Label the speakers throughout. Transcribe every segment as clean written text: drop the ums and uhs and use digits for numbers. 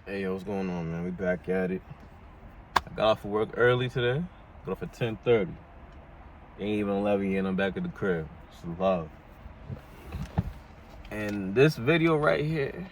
Speaker 1: Hey, yo, what's going on, man? We back at it. I got off of work early today. Got off at 10:30. Ain't even 11 yet, and I'm back at the crib. It's love. And this video right here,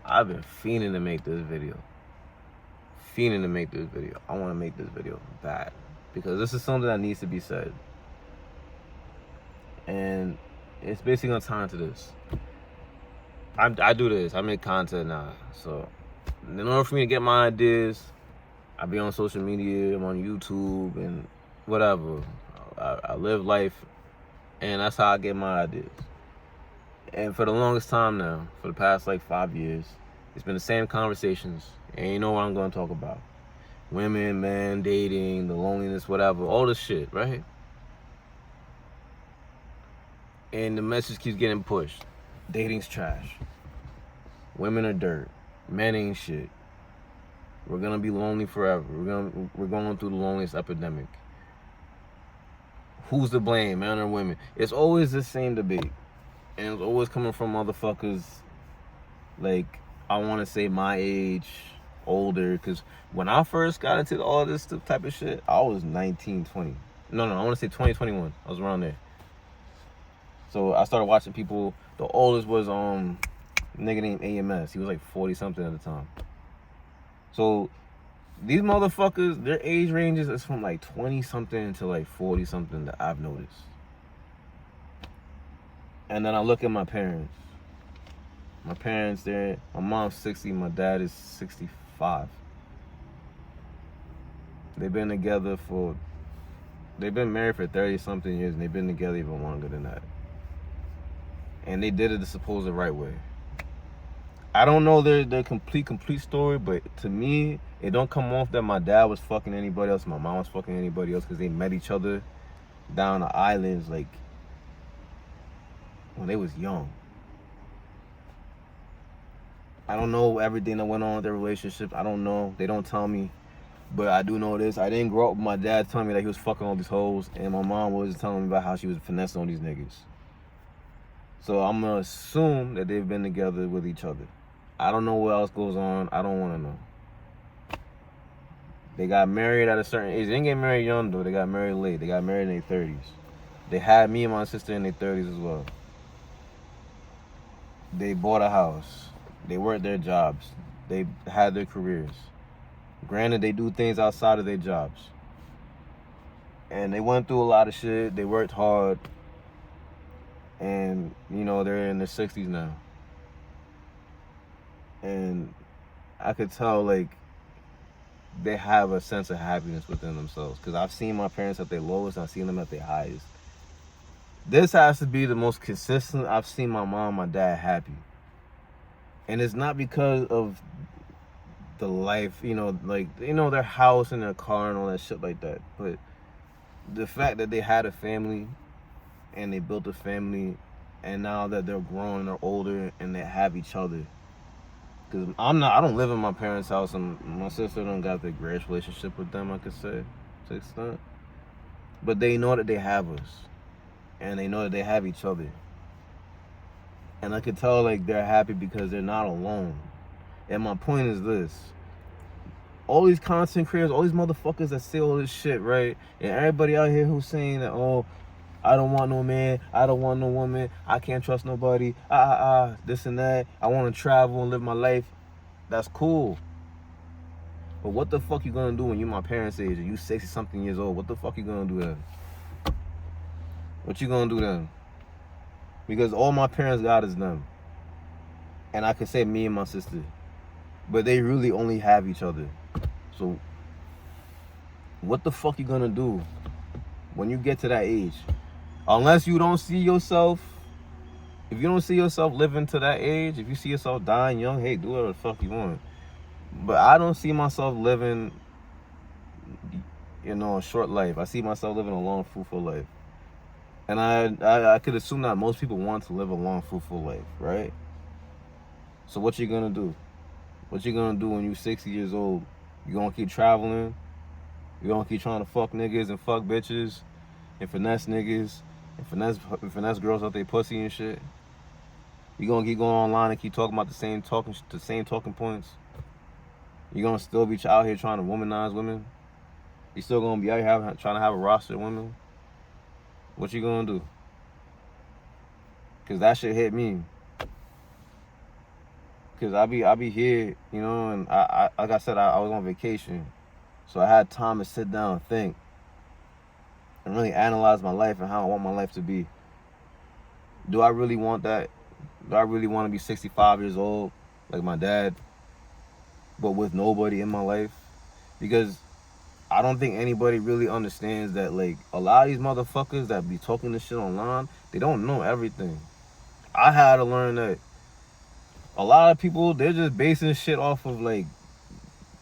Speaker 1: I've been fiending to make this video. I want to make this video bad. Because this is something that needs to be said. And it's basically gonna tie into this. I do this. I make content now. So, in order for me to get my ideas, I be on social media, I'm on YouTube, and whatever. I live life, and that's how I get my ideas. And for the longest time now, for the past like 5 years, it's been the same conversations, and you know what I'm going to talk about. Women, men, dating, the loneliness, whatever, all this shit, right? And the message keeps getting pushed. Dating's trash. Women are dirt. Men ain't shit. We're gonna be lonely forever. We're going through the loneliest epidemic. Who's to blame, men or women? It's always the same debate, and it's always coming from motherfuckers like, I want to say my age, older. Because when I first got into all this type of shit, I was 19, 20. No, I want to say 20, 21. I was around there. So I started watching people. The oldest was a nigga named AMS. He was like 40 something at the time. So these motherfuckers, their age ranges is from like 20 something to like 40 something that I've noticed. And then I look at my parents. My parents, my mom's 60, my dad is 65. They've been married for 30 something years, and they've been together even longer than that. And they did it the supposed right way. I don't know their complete story, but to me, it don't come off that my dad was fucking anybody else, my mom was fucking anybody else, because they met each other down the islands, like, when they was young. I don't know everything that went on with their relationship. I don't know. They don't tell me. But I do know this. I didn't grow up with my dad telling me that he was fucking all these hoes, and my mom was telling me about how she was finessing on these niggas. So I'm going to assume that they've been together with each other. I don't know what else goes on. I don't want to know. They got married at a certain age. They didn't get married young, though. They got married late. They got married in their 30s. They had me and my sister in their 30s as well. They bought a house. They worked their jobs. They had their careers. Granted, they do things outside of their jobs. And they went through a lot of shit. They worked hard. And, they're in their 60s now. And I could tell, like, they have a sense of happiness within themselves. Because I've seen my parents at their lowest, and I've seen them at their highest. This has to be the most consistent I've seen my mom and my dad happy. And it's not because of the life, their house and their car and all that shit like that. But the fact that they had a family and they built a family, and now that they're grown and they're older and they have each other. Because I don't live in my parents' house, and my sister don't got the greatest relationship with them, I could say, to an extent. But they know that they have us. And they know that they have each other. And I could tell, like, they're happy because they're not alone. And my point is this. All these content creators, all these motherfuckers that say all this shit, right? And everybody out here who's saying that, oh, I don't want no man, I don't want no woman, I can't trust nobody, this and that, I want to travel and live my life. That's cool. But what the fuck you gonna do when you my parents' age and you 60 something years old? What the fuck you gonna do then? What you gonna do then? Because all my parents got is them. And I could say me and my sister. But they really only have each other. So what the fuck you gonna do when you get to that age? Unless you don't see yourself, if you don't see yourself living to that age, if you see yourself dying young, hey, do whatever the fuck you want. But I don't see myself living, a short life. I see myself living a long, fruitful life. And I could assume that most people want to live a long, fruitful life, right? So what you gonna do? What you gonna do when you're 60 years old? You gonna keep traveling? You gonna keep trying to fuck niggas and fuck bitches and finesse niggas and finesse girls out they pussy and shit? You gonna keep going online and keep talking about the same talking points? You gonna still be out here trying to womanize women? You still gonna be out here trying to have a roster of women? What you gonna do? Cause that shit hit me. Cause I be here, you know, and I like I said, I was on vacation, so I had time to sit down and think and really analyze my life and how I want my life to be. Do I really want that? Do I really want to be 65 years old like my dad, but with nobody in my life? Because I don't think anybody really understands that, like, a lot of these motherfuckers that be talking this shit online, they don't know everything. I had to learn that a lot of people, they're just basing shit off of like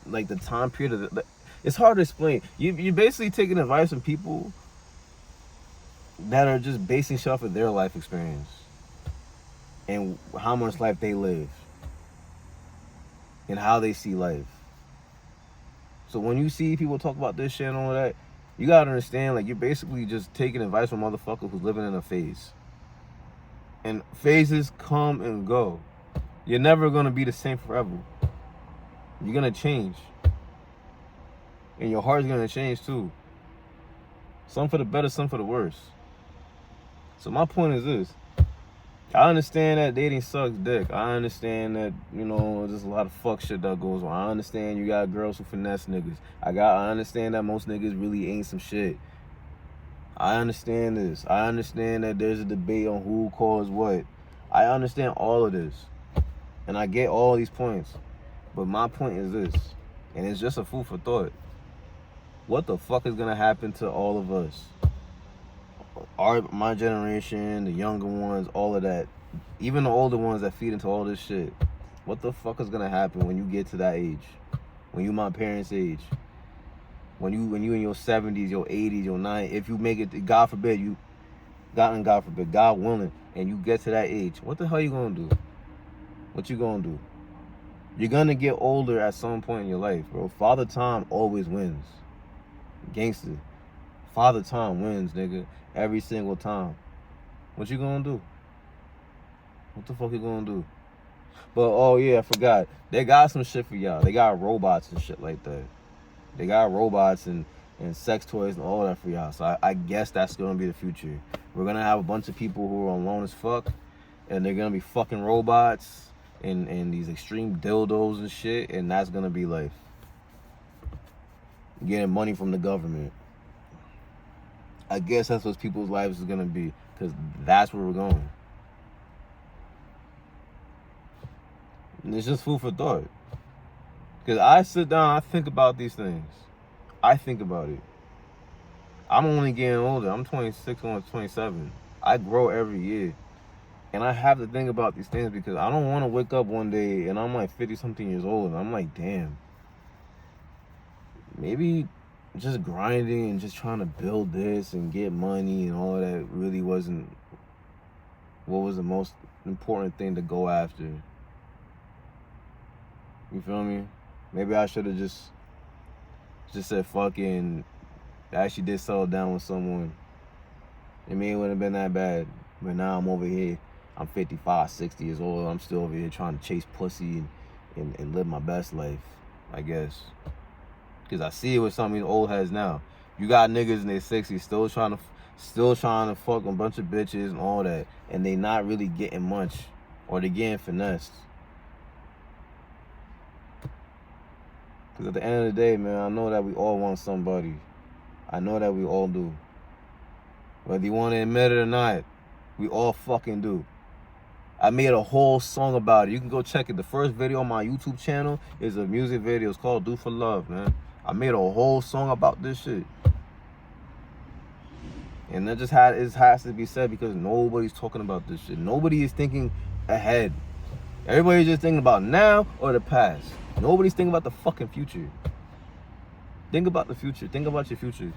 Speaker 1: the time period of it's hard to explain. You're basically taking advice from people that are just basing shit off of their life experience and how much life they live and how they see life. So when you see people talk about this shit and all that, you gotta understand, like, you're basically just taking advice from a motherfucker who's living in a phase. And phases come and go. You're never gonna be the same forever. You're gonna change. And your heart's gonna change too. Some for the better, some for the worse. So my point is this. I understand that dating sucks dick. I understand that, you know, there's a lot of fuck shit that goes on. I understand you got girls who finesse niggas. I understand that most niggas really ain't some shit. I understand this. I understand that there's a debate on who calls what. I understand all of this. And I get all these points. But my point is this. And it's just a food for thought. What the fuck is gonna happen to all of us? My generation, the younger ones, all of that, even the older ones that feed into all this shit. What the fuck is gonna happen when you get to that age? When you my parents' age? When you in your 70s, your 80s, your 90s, if you make it, God forbid, God willing, and you get to that age, what the hell you gonna do? What you gonna do? You're gonna get older at some point in your life, bro. Father Time always wins. Gangster. Father Time wins, nigga. Every single time. What you gonna do? What the fuck you gonna do? But, oh yeah, I forgot. They got some shit for y'all. They got robots and shit like that. They got robots and sex toys and all that for y'all. So I guess that's gonna be the future. We're gonna have a bunch of people who are alone as fuck, and they're gonna be fucking robots and these extreme dildos and shit, and that's gonna be life. Getting money from the government. I guess that's what people's lives is gonna be, because that's where we're going. And it's just food for thought. Because I sit down, I think about these things. I think about it. I'm only getting older. I'm 26, going to 27. I grow every year. And I have to think about these things because I don't want to wake up one day and I'm like 50-something years old and I'm like, damn. Maybe just grinding and just trying to build this and get money and all that really wasn't what was the most important thing to go after. You feel me? Maybe I should have just said fucking I actually did settle down with someone. I mean, it wouldn't have been that bad. But now I'm over here. I'm 55, 60 years old. I'm still over here trying to chase pussy and live my best life, I guess. Because I see it with some of these old heads now. You got niggas in their 60s still trying to fuck a bunch of bitches and all that. And they not really getting much. Or they getting finessed. Because at the end of the day, man, I know that we all want somebody. I know that we all do. Whether you want to admit it or not, we all fucking do. I made a whole song about it. You can go check it. The first video on my YouTube channel is a music video. It's called Do For Love, man. I made a whole song about this shit. And that it has to be said because nobody's talking about this shit. Nobody is thinking ahead. Everybody's just thinking about now or the past. Nobody's thinking about the fucking future. Think about the future. Think about your future.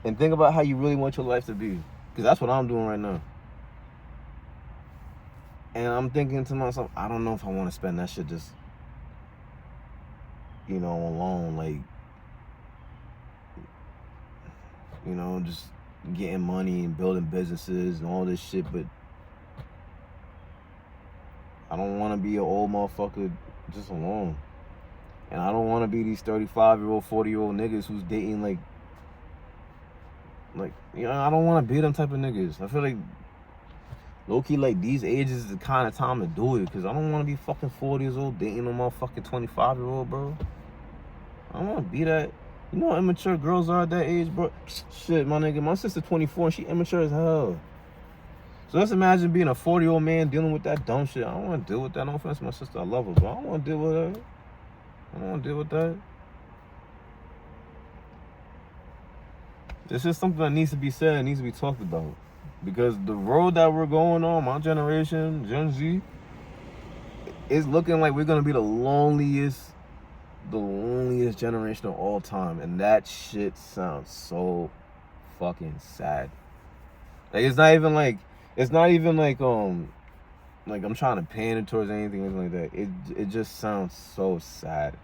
Speaker 1: And think about how you really want your life to be. Because that's what I'm doing right now. And I'm thinking to myself, I don't know if I want to spend that shit just, you know, alone. Like, you know, just getting money and building businesses and all this shit. But I don't want to be an old motherfucker just alone. And I don't want to be these 35-year-old, 40-year-old niggas who's dating like, I don't want to be them type of niggas. I feel like low-key, like, these ages is the kind of time to do it, because I don't want to be fucking 40 years old dating a motherfucking 25-year-old, bro. I don't want to be that. You know how immature girls are at that age, bro? Shit, my nigga, my sister 24 and she immature as hell. So let's imagine being a 40-year-old man dealing with that dumb shit. I don't want to deal with that. No offense to my sister, I love her, but I don't want to deal with that. I don't want to deal with that. It's just something that needs to be said, needs to be talked about. Because the road that we're going on, my generation, Gen Z, it's looking like we're going to be the loneliest generation of all time. And that shit sounds so fucking sad. Like, it's not even like I'm trying to pan it towards anything like that. It just sounds so sad.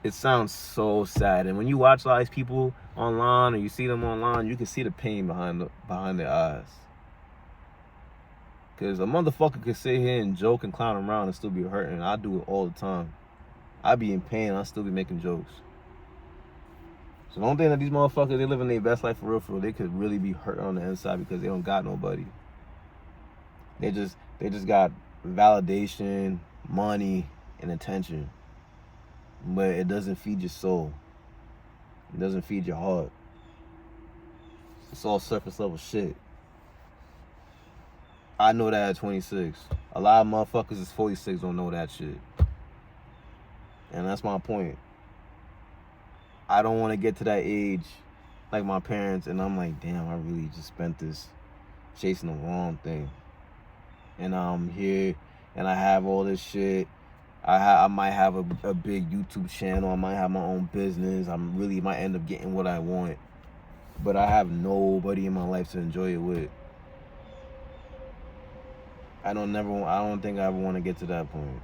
Speaker 1: It sounds so sad. And when you watch a lot of these people online, or you see them online, you can see the pain behind their eyes. Because a motherfucker could sit here and joke and clown around and still be hurting. I do it all the time. I be in pain, I still be making jokes. So don't think that these motherfuckers, they living their best life for real. They could really be hurt on the inside because they don't got nobody. They just got validation, money, and attention. But it doesn't feed your soul. It doesn't feed your heart. It's all surface level shit. I know that at 26. A lot of motherfuckers is 46 don't know that shit. And that's my point. I don't want to get to that age like my parents and I'm like, damn, I really just spent this chasing the wrong thing. And I'm here and I have all this shit. I might have a big YouTube channel. I might have my own business. I really might end up getting what I want. But I have nobody in my life to enjoy it with. I don't think I ever want to get to that point.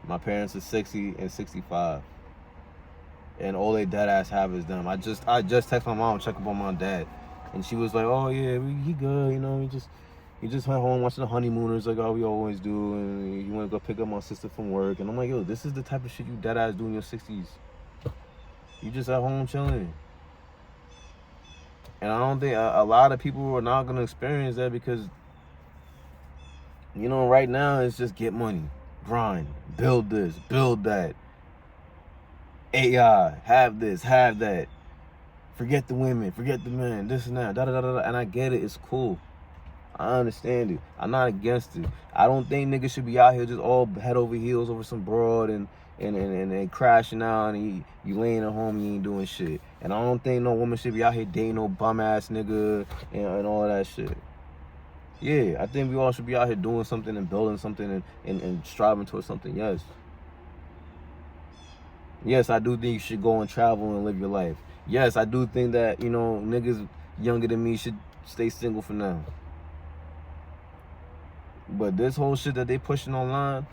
Speaker 1: My parents are 60 and 65. And all they dead ass have is them. I just text my mom, check up on my dad. And she was like, oh yeah, he good, you know, he just went home watching the honeymooners like how we always do, and you want to go pick up my sister from work. And I'm like, yo, this is the type of shit you dead ass do in your 60s. You just at home chilling. And I don't think a lot of people are not gonna experience that because, you know, right now it's just get money, grind, build this, build that. AI, have this, have that. Forget the women, forget the men, this and that, da da da da. And I get it, it's cool. I understand it. I'm not against it. I don't think niggas should be out here just all head over heels over some broad and crashing out and you laying at home and you ain't doing shit. And I don't think no woman should be out here dating no bum ass nigga and all that shit. Yeah, I think we all should be out here doing something and building something and striving towards something, yes. Yes, I do think you should go and travel and live your life. Yes, I do think that, you know, niggas younger than me should stay single for now. But this whole shit that they pushing online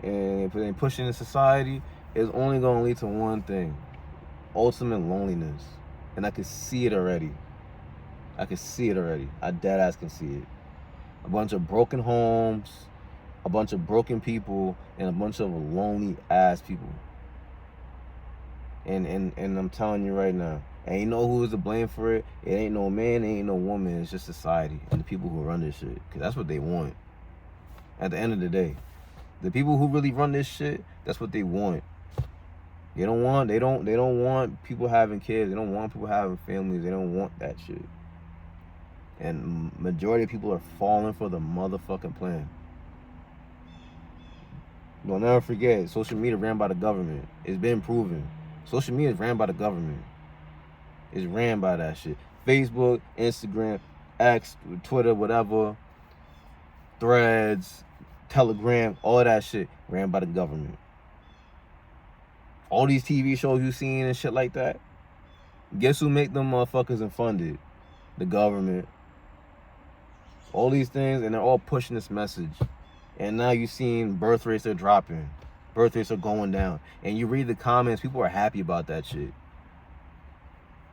Speaker 1: and they pushing in society is only going to lead to one thing. Ultimate loneliness. And I can see it already. I dead ass can see it. A bunch of broken homes, a bunch of broken people, and a bunch of lonely ass people. And I'm telling you right now, and you know who is to blame for it? It ain't no man, it ain't no woman. It's just society and the people who run this shit. Because that's what they want. At the end of the day, the people who really run this shit, that's what they want. They don't want people having kids. They don't want people having families. They don't want that shit. And majority of people are falling for the motherfucking plan. Don't never forget, social media ran by the government. It's been proven. Social media is ran by the government. It's ran by that shit. Facebook, Instagram, X, Twitter, whatever, Threads, Telegram, all of that shit ran by the government. All these TV shows you seen and shit like that, guess who make them motherfuckers and funded? The government. All these things, and they're all pushing this message. And now you're seeing birth rates are dropping. Birth rates are going down. And you read the comments, people are happy about that shit.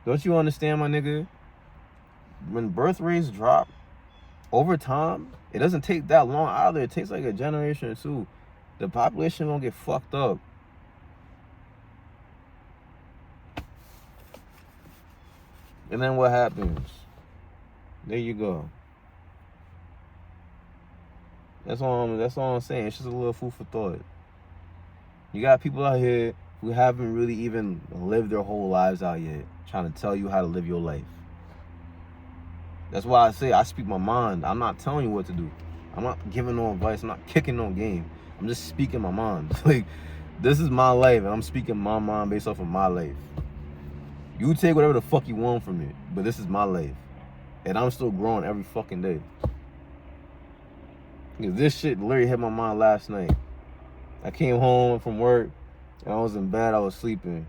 Speaker 1: Don't you understand, my nigga? When birth rates drop, over time, it doesn't take that long either. It takes like a generation or two. The population gonna get fucked up. And then what happens? There you go. That's all I'm saying. It's just a little food for thought. You got people out here who haven't really even lived their whole lives out yet, trying to tell you how to live your life. That's why I say I speak my mind. I'm not telling you what to do. I'm not giving no advice. I'm not kicking no game. I'm just speaking my mind. Like, this is my life, and I'm speaking my mind based off of my life. You take whatever the fuck you want from it, but this is my life. And I'm still growing every fucking day. Because this shit literally hit my mind last night. I came home from work, and I was in bed, I was sleeping.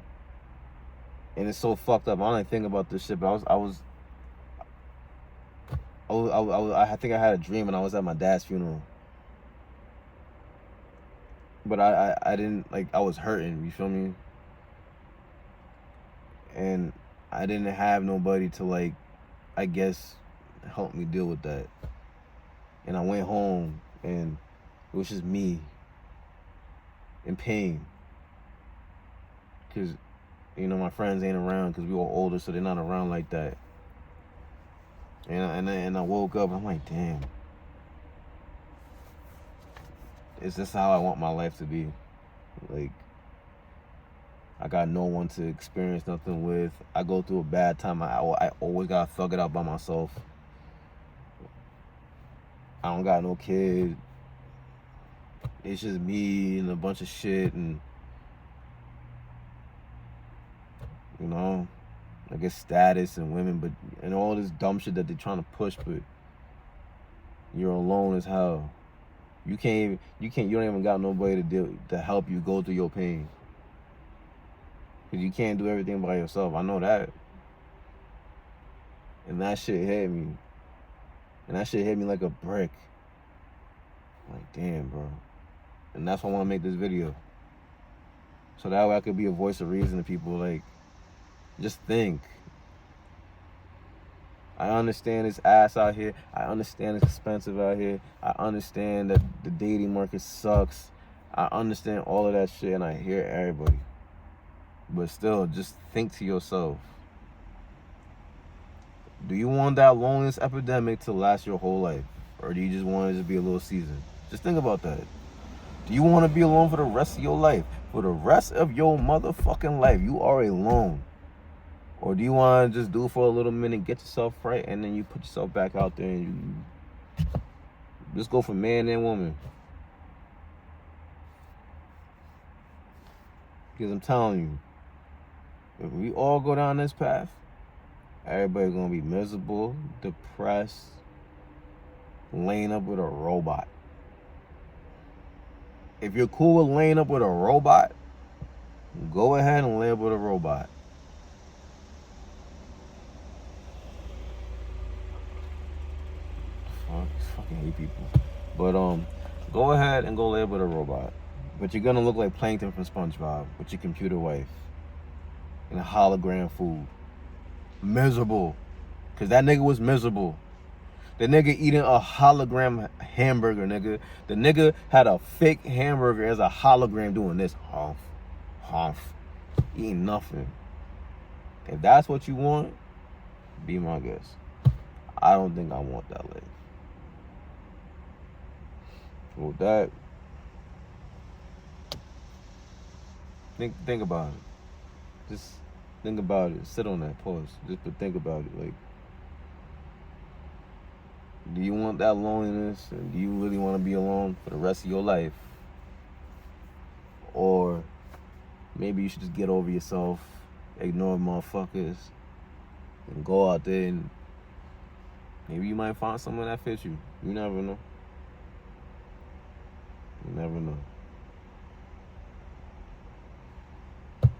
Speaker 1: And it's so fucked up. I don't even think about this shit, but I think I had a dream and I was at my dad's funeral. But I didn't, like, I was hurting, you feel me? And I didn't have nobody to, like, I guess, help me deal with that. And I went home and it was just me in pain. Because, you know, my friends ain't around because we all older, so they're not around like that. And I woke up, I'm like, damn. Is this how I want my life to be? Like, I got no one to experience nothing with. I go through a bad time. I always gotta thug it out by myself. I don't got no kid. It's just me and a bunch of shit, and you know, I guess status and women, but and all this dumb shit that they're trying to push, but you're alone as hell. You don't even got nobody to help you go through your pain. Cause you can't do everything by yourself. I know that. And that shit hit me. And that shit hit me like a brick. Like, damn, bro. And that's why I want to make this video. So that way I could be a voice of reason to people. Like, just think. I understand it's ass out here. I understand it's expensive out here. I understand that the dating market sucks. I understand all of that shit, and I hear everybody. But still, just think to yourself. Do you want that loneliness epidemic to last your whole life? Or do you just want it to be a little season? Just think about that. Do you want to be alone for the rest of your life? For the rest of your motherfucking life, you are alone. Or do you want to just do it for a little minute, get yourself right, and then you put yourself back out there and you just go for man and woman? Because I'm telling you, if we all go down this path, everybody's going to be miserable, depressed, laying up with a robot. If you're cool with laying up with a robot, go ahead and lay up with a robot. I fucking hate people. But go ahead and go lay up with a robot. But you're gonna look like Plankton from SpongeBob with your computer wife and a hologram food. Miserable. Cause that nigga was miserable. The nigga eating a hologram hamburger, nigga. The nigga had a fake hamburger as a hologram doing this. Humph. Eating nothing. If that's what you want, be my guest. I don't think I want that life. With that, think about it. Just think about it. Sit on that. Pause. Just think about it. Like, do you want that loneliness? And do you really want to be alone for the rest of your life? Or maybe you should just get over yourself, ignore motherfuckers, and go out there and maybe you might find someone that fits you. You never know. You never know.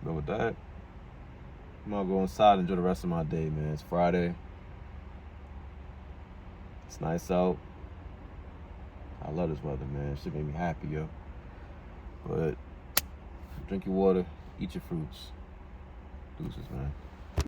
Speaker 1: But with that, I'm gonna go inside and enjoy the rest of my day, man. It's Friday. It's nice out. I love this weather, man. It should make me happy, yo. But drink your water, eat your fruits. Deuces, man.